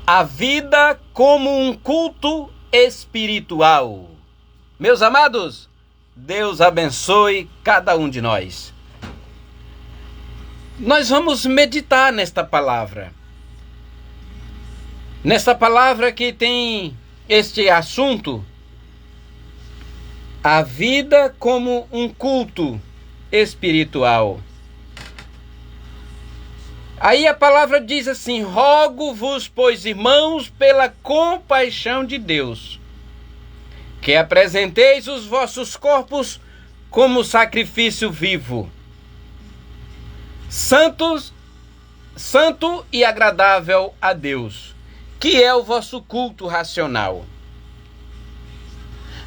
A vida como um culto espiritual. Meus amados, Deus abençoe cada um de nós. Nós vamos meditar nesta palavra. Nesta palavra que tem este assunto, a vida como um culto espiritual. Aí a palavra diz assim: rogo-vos, pois, irmãos, pela compaixão de Deus, que apresenteis os vossos corpos como sacrifício vivo, santo e agradável a Deus, que é o vosso culto racional.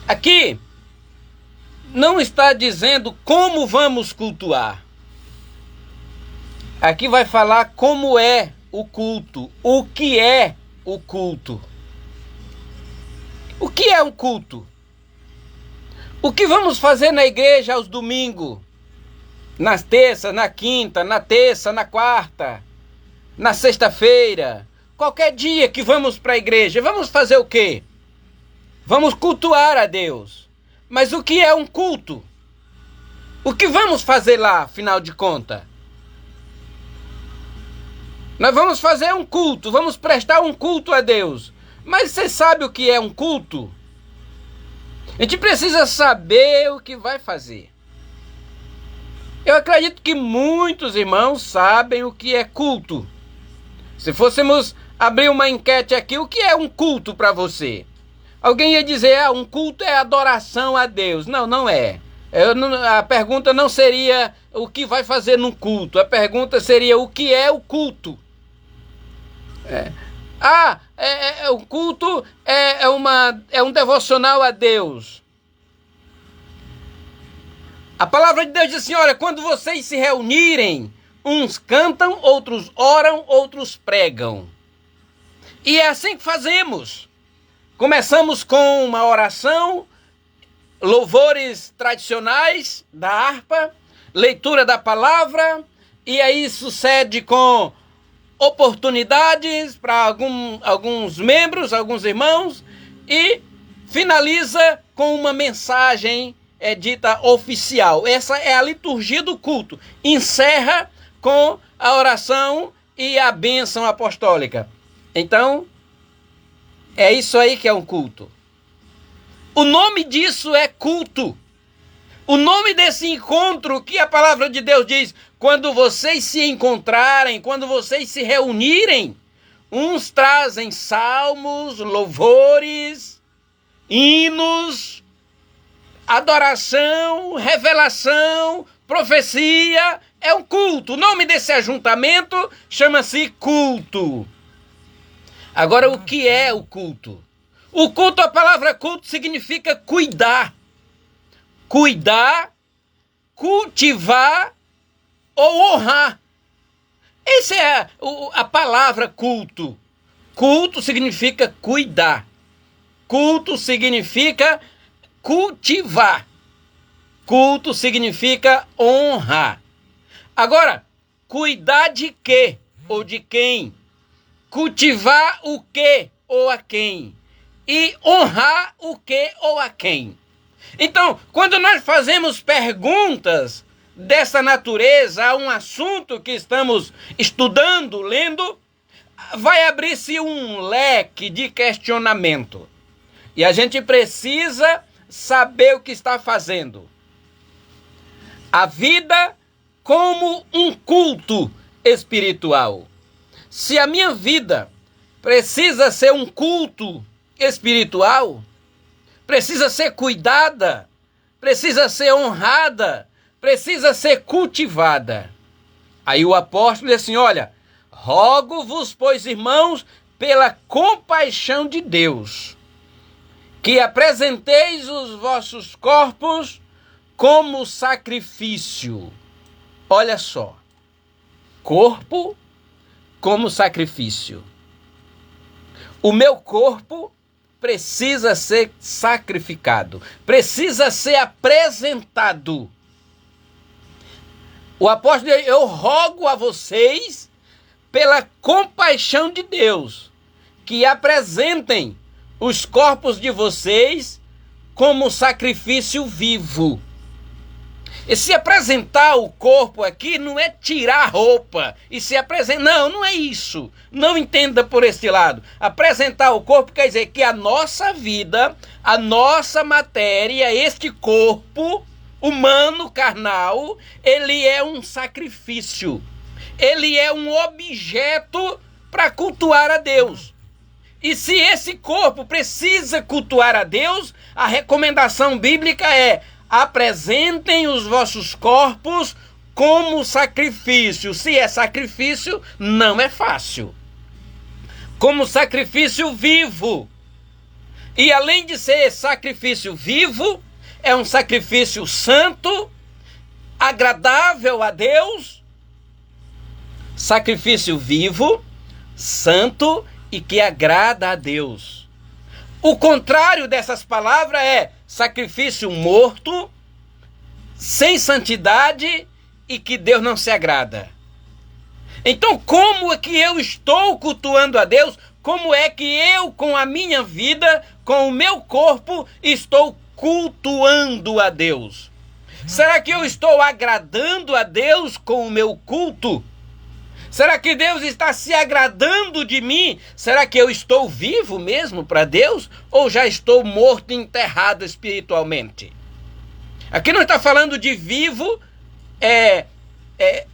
Aqui não está dizendo como vamos cultuar. Aqui vai falar como é o culto, o que é o culto. O que é um culto? O que vamos fazer na igreja aos domingos? Na terça, na quinta, na terça, na quarta, na sexta-feira. Qualquer dia que vamos para a igreja, vamos fazer o quê? Vamos cultuar a Deus. Mas o que é um culto? O que vamos fazer lá, afinal de contas? Nós vamos fazer um culto, vamos prestar um culto a Deus. Mas você sabe o que é um culto? A gente precisa saber o que vai fazer. Eu acredito que muitos irmãos sabem o que é culto. Se fôssemos abrir uma enquete aqui, o que é um culto para você? Alguém ia dizer, um culto é adoração a Deus. Não, não é. A pergunta não seria o que vai fazer num culto. A pergunta seria o que é o culto. O culto é um devocional a Deus. A palavra de Deus diz assim: olha, quando vocês se reunirem, uns cantam, outros oram, outros pregam. E é assim que fazemos. Começamos com uma oração, louvores tradicionais da harpa, leitura da palavra, e aí sucede com oportunidades para alguns membros, alguns irmãos, e finaliza com uma mensagem dita oficial. Essa é a liturgia do culto. Encerra com a oração e a bênção apostólica. Então, é isso aí que é um culto. O nome disso é culto. O nome desse encontro que a palavra de Deus diz, quando vocês se encontrarem, quando vocês se reunirem, uns trazem salmos, louvores, hinos, adoração, revelação, profecia, é um culto. O nome desse ajuntamento chama-se culto. Agora, o que é o culto? O culto, a palavra culto significa cuidar. Cuidar, cultivar ou honrar. Essa é a palavra culto. Culto significa cuidar. Culto significa cultivar. Culto significa honrar. Agora, cuidar de quê ou de quem? Cultivar o quê ou a quem? E honrar o quê ou a quem? Então, quando nós fazemos perguntas dessa natureza a um assunto que estamos estudando, lendo, vai abrir-se um leque de questionamento. E a gente precisa saber o que está fazendo. A vida como um culto espiritual. Se a minha vida precisa ser um culto espiritual, precisa ser cuidada, precisa ser honrada, precisa ser cultivada. Aí o apóstolo diz assim: olha, rogo-vos, pois, irmãos, pela compaixão de Deus, que apresenteis os vossos corpos como sacrifício. Olha só, corpo como sacrifício. O meu corpo precisa ser sacrificado, precisa ser apresentado. O apóstolo diz: eu rogo a vocês, pela compaixão de Deus, que apresentem os corpos de vocês como sacrifício vivo. E se apresentar o corpo aqui não é tirar a roupa e se apresentar. Não, não é isso. Não entenda por este lado. Apresentar o corpo quer dizer que a nossa vida, a nossa matéria, este corpo humano, carnal, ele é um sacrifício. Ele é um objeto para cultuar a Deus. E se esse corpo precisa cultuar a Deus, a recomendação bíblica é: apresentem os vossos corpos como sacrifício. Se é sacrifício, não é fácil. Como sacrifício vivo. E além de ser sacrifício vivo, é um sacrifício santo, agradável a Deus. Sacrifício vivo, santo e que agrada a Deus. O contrário dessas palavras é sacrifício morto, sem santidade e que Deus não se agrada. Então, como é que eu estou cultuando a Deus? Como é que eu, com a minha vida, com o meu corpo, estou cultuando a Deus? Será que eu estou agradando a Deus com o meu culto? Será que Deus está se agradando de mim? Será que eu estou vivo mesmo para Deus? Ou já estou morto e enterrado espiritualmente? Aqui não está falando de vivo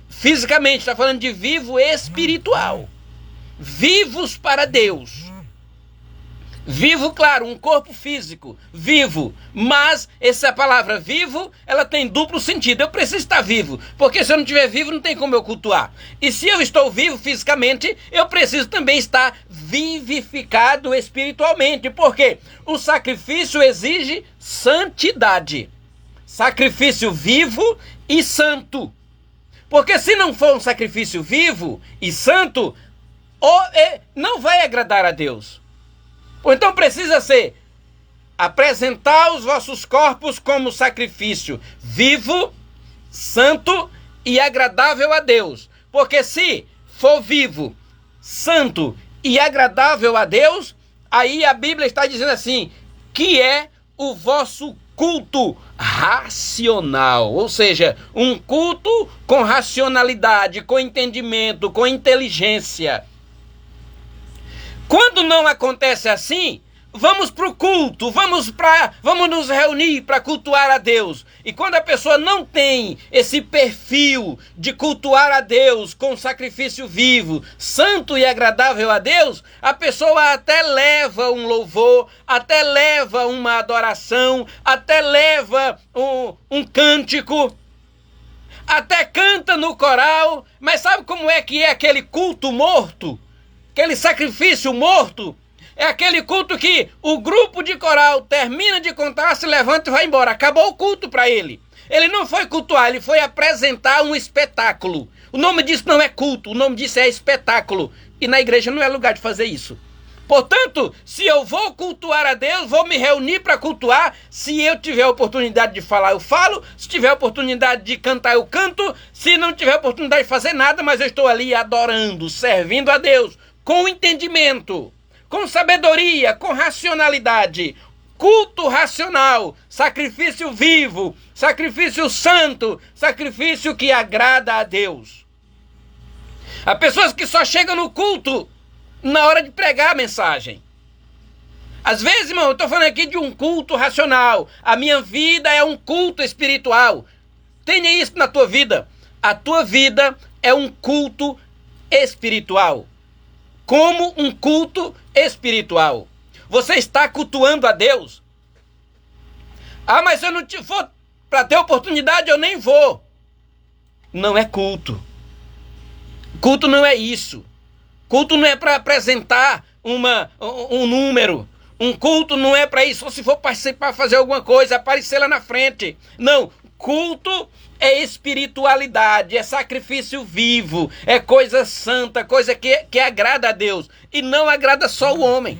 fisicamente, está falando de vivo espiritual. Vivos para Deus. Vivo, claro, um corpo físico, vivo, mas essa palavra vivo, ela tem duplo sentido. Eu preciso estar vivo, porque se eu não estiver vivo, não tem como eu cultuar. E se eu estou vivo fisicamente, eu preciso também estar vivificado espiritualmente, porque o sacrifício exige santidade. Sacrifício vivo e santo. Porque se não for um sacrifício vivo e santo, não vai agradar a Deus. Ou então precisa ser: apresentar os vossos corpos como sacrifício vivo, santo e agradável a Deus. Porque se for vivo, santo e agradável a Deus, aí a Bíblia está dizendo assim, que é o vosso culto racional. Ou seja, um culto com racionalidade, com entendimento, com inteligência. Quando não acontece assim, vamos para o culto, vamos nos reunir para cultuar a Deus. E quando a pessoa não tem esse perfil de cultuar a Deus com sacrifício vivo, santo e agradável a Deus, a pessoa até leva um louvor, até leva uma adoração, até leva um cântico, até canta no coral, mas sabe como é que é aquele culto morto? Aquele sacrifício morto é aquele culto que o grupo de coral termina de cantar, se levanta e vai embora. Acabou o culto para ele. Ele não foi cultuar, ele foi apresentar um espetáculo. O nome disso não é culto, o nome disso é espetáculo. E na igreja não é lugar de fazer isso. Portanto, se eu vou cultuar a Deus, vou me reunir para cultuar. Se eu tiver a oportunidade de falar, eu falo. Se tiver a oportunidade de cantar, eu canto. Se não tiver a oportunidade de fazer nada, mas eu estou ali adorando, servindo a Deus. Com entendimento, com sabedoria, com racionalidade, culto racional, sacrifício vivo, sacrifício santo, sacrifício que agrada a Deus. Há pessoas que só chegam no culto na hora de pregar a mensagem. Às vezes, irmão, eu estou falando aqui de um culto racional. A minha vida é um culto espiritual. Tenha isso na tua vida. A tua vida é um culto espiritual. Como um culto espiritual. Você está cultuando a Deus. Ah, mas se eu não for para ter oportunidade, eu nem vou. Não é culto. Culto não é isso. Culto não é para apresentar um número. Um culto não é para isso. Ou se for participar, fazer alguma coisa, aparecer lá na frente. Não. Culto é espiritualidade, é sacrifício vivo, é coisa santa, coisa que agrada a Deus. E não agrada só o homem.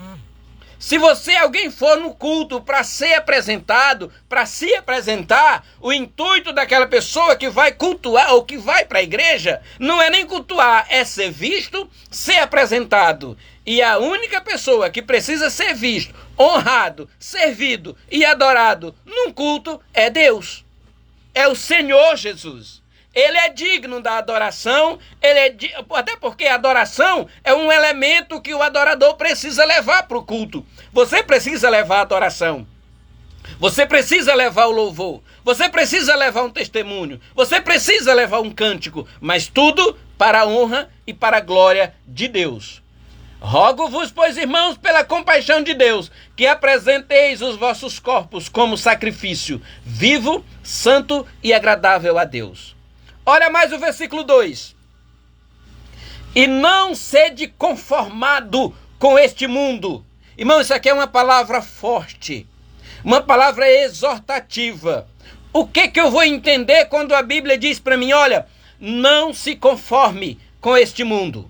Se alguém for no culto para ser apresentado, para se apresentar, o intuito daquela pessoa que vai cultuar ou que vai para a igreja não é nem cultuar, é ser visto, ser apresentado. E a única pessoa que precisa ser visto, honrado, servido e adorado num culto é Deus. É o Senhor Jesus. Ele é digno da adoração, até porque a adoração é um elemento que o adorador precisa levar para o culto. Você precisa levar a adoração. Você precisa levar o louvor. Você precisa levar um testemunho. Você precisa levar um cântico. Mas tudo para a honra e para a glória de Deus. Rogo-vos, pois, irmãos, pela compaixão de Deus, que apresenteis os vossos corpos como sacrifício vivo, santo e agradável a Deus. Olha mais o versículo 2. E não sede conformado com este mundo. Irmão, isso aqui é uma palavra forte, uma palavra exortativa. O que eu vou entender quando a Bíblia diz para mim, olha, não se conforme com este mundo?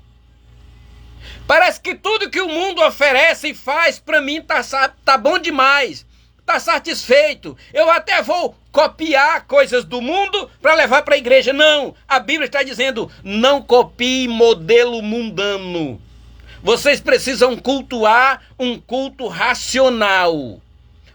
Parece que tudo que o mundo oferece e faz para mim tá bom demais, tá satisfeito. Eu até vou copiar coisas do mundo para levar para a igreja. Não, a Bíblia está dizendo, não copie modelo mundano. Vocês precisam cultuar um culto racional.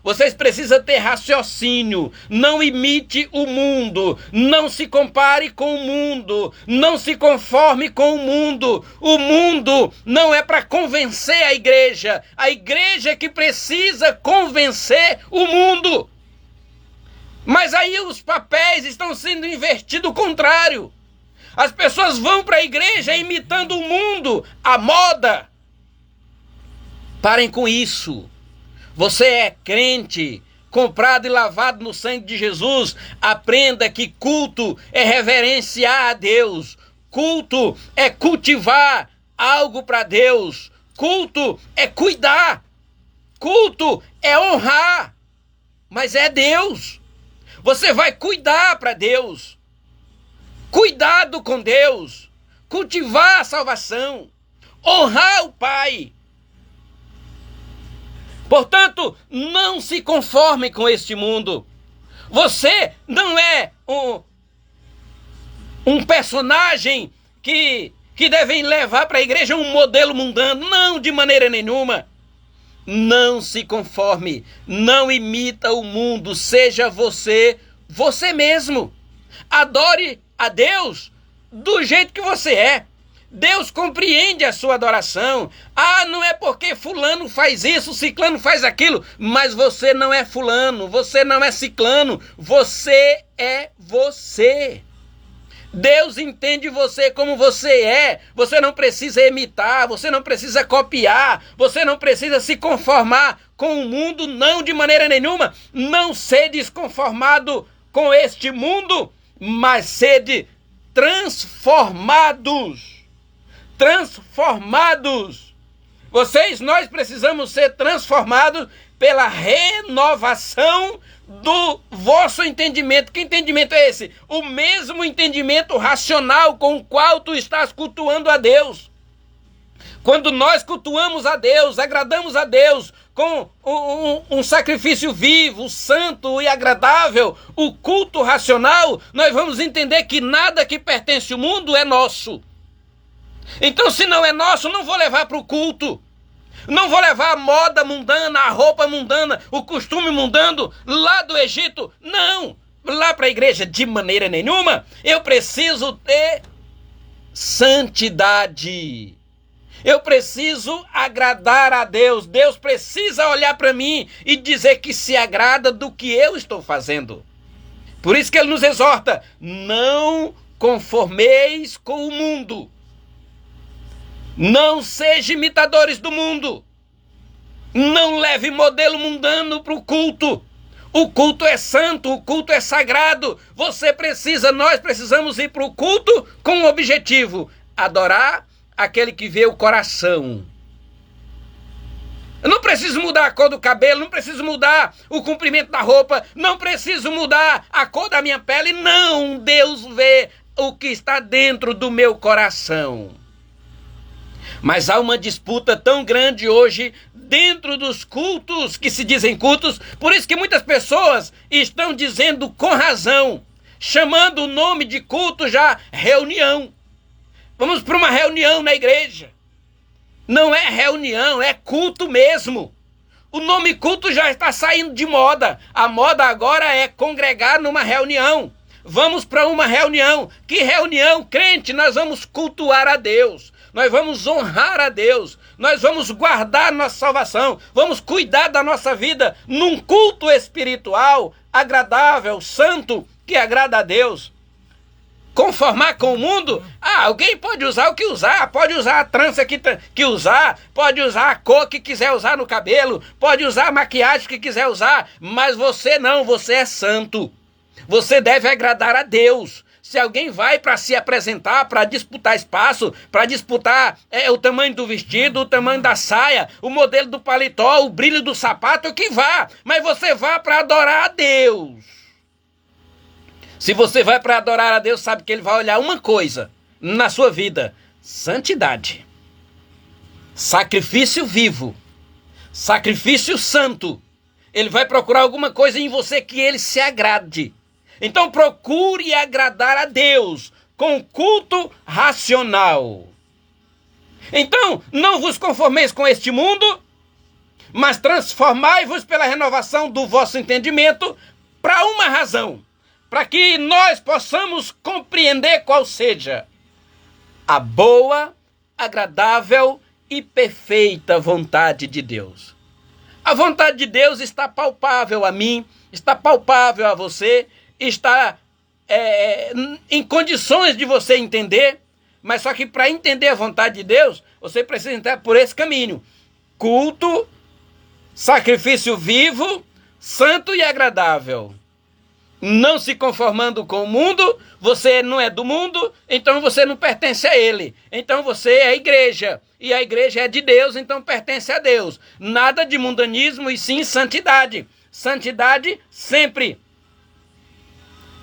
Vocês precisam ter raciocínio. Não imite o mundo. Não se compare com o mundo. Não se conforme com o mundo. O mundo não é para convencer a igreja. A igreja é que precisa convencer o mundo. Mas aí os papéis estão sendo invertidos o contrário. As pessoas vão para a igreja imitando o mundo, a moda. Parem com isso. Você é crente, comprado e lavado no sangue de Jesus. Aprenda que culto é reverenciar a Deus. Culto é cultivar algo para Deus. Culto é cuidar. Culto é honrar. Mas é Deus. Você vai cuidar para Deus. Cuidado com Deus. Cultivar a salvação. Honrar o Pai. Portanto, não se conforme com este mundo. Você não é um personagem que devem levar para a igreja um modelo mundano. Não, de maneira nenhuma. Não se conforme. Não imita o mundo. Seja você mesmo. Adore a Deus do jeito que você é. Deus compreende a sua adoração. Ah, não é porque fulano faz isso, ciclano faz aquilo, mas você não é fulano, você não é ciclano, você é você. Deus entende você como você é. Você não precisa imitar, você não precisa copiar, você não precisa se conformar com o mundo, não, de maneira nenhuma. Não sede conformado com este mundo, mas sede transformados. Transformados. Nós precisamos ser transformados pela renovação do vosso entendimento. Que entendimento é esse? O mesmo entendimento racional com o qual tu estás cultuando a Deus. Quando nós cultuamos a Deus, agradamos a Deus com um sacrifício vivo, santo e agradável, o culto racional, nós vamos entender que nada que pertence ao mundo é nosso. Então, se não é nosso, não vou levar para o culto. Não vou levar a moda mundana, a roupa mundana, o costume mundano lá do Egito. Não, lá para a igreja de maneira nenhuma. Eu preciso ter santidade. Eu preciso agradar a Deus. Deus precisa olhar para mim e dizer que se agrada do que eu estou fazendo. Por isso que ele nos exorta, não conformeis com o mundo. Não sejam imitadores do mundo. Não leve modelo mundano para o culto. O culto é santo, o culto é sagrado. Nós precisamos ir para o culto com um objetivo: adorar aquele que vê o coração. Eu não preciso mudar a cor do cabelo, não preciso mudar o comprimento da roupa, não preciso mudar a cor da minha pele. Não, Deus vê o que está dentro do meu coração. Mas há uma disputa tão grande hoje dentro dos cultos que se dizem cultos. Por isso que muitas pessoas estão dizendo com razão, chamando o nome de culto já reunião. Vamos para uma reunião na igreja. Não é reunião, é culto mesmo. O nome culto já está saindo de moda. A moda agora é congregar numa reunião. Vamos para uma reunião. Que reunião, crente? Nós vamos cultuar a Deus. Nós vamos honrar a Deus. Nós vamos guardar nossa salvação. Vamos cuidar da nossa vida num culto espiritual, agradável, santo, que agrada a Deus. Conformar com o mundo? Alguém pode usar o que usar, pode usar a trança que usar, pode usar a cor que quiser usar no cabelo, pode usar a maquiagem que quiser usar, mas você não, você é santo. Você deve agradar a Deus. Se alguém vai para se apresentar, para disputar espaço, para disputar o tamanho do vestido, o tamanho da saia, o modelo do paletó, o brilho do sapato, que vá, mas você vá para adorar a Deus. Se você vai para adorar a Deus, sabe que Ele vai olhar uma coisa na sua vida: santidade, sacrifício vivo, sacrifício santo. Ele vai procurar alguma coisa em você que Ele se agrade. Então procure agradar a Deus com culto racional. Então não vos conformeis com este mundo, mas transformai-vos pela renovação do vosso entendimento, para uma razão: para que nós possamos compreender qual seja a boa, agradável e perfeita vontade de Deus. A vontade de Deus está palpável a mim, está palpável a você, está em condições de você entender, mas só que para entender a vontade de Deus, você precisa entrar por esse caminho: culto, sacrifício vivo, santo e agradável. Não se conformando com o mundo, você não é do mundo, então você não pertence a ele. Então você é a igreja, e a igreja é de Deus, então pertence a Deus. Nada de mundanismo e sim santidade. Santidade sempre.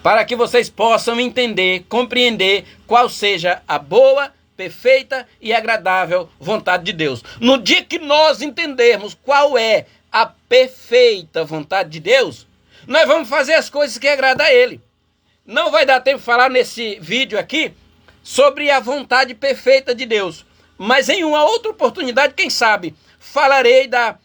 Para que vocês possam entender, compreender qual seja a boa, perfeita e agradável vontade de Deus. No dia que nós entendermos qual é a perfeita vontade de Deus, nós vamos fazer as coisas que agradam a Ele. Não vai dar tempo de falar nesse vídeo aqui sobre a vontade perfeita de Deus. Mas em uma outra oportunidade, quem sabe, falarei da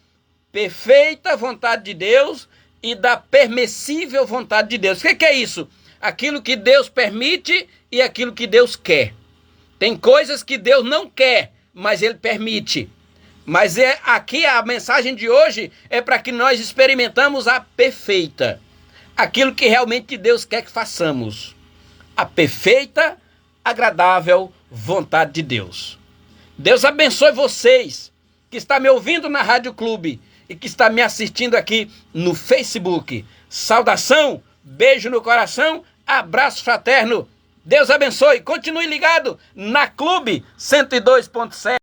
perfeita vontade de Deus e da permissível vontade de Deus. O que é isso? Aquilo que Deus permite e aquilo que Deus quer. Tem coisas que Deus não quer, mas Ele permite. Mas aqui a mensagem de hoje é para que nós experimentamos a perfeita. Aquilo que realmente Deus quer que façamos. A perfeita, agradável vontade de Deus. Deus abençoe vocês que estão me ouvindo na Rádio Clube e que estão me assistindo aqui no Facebook. Saudação, beijo no coração, abraço fraterno. Deus abençoe. Continue ligado na Clube 102.7.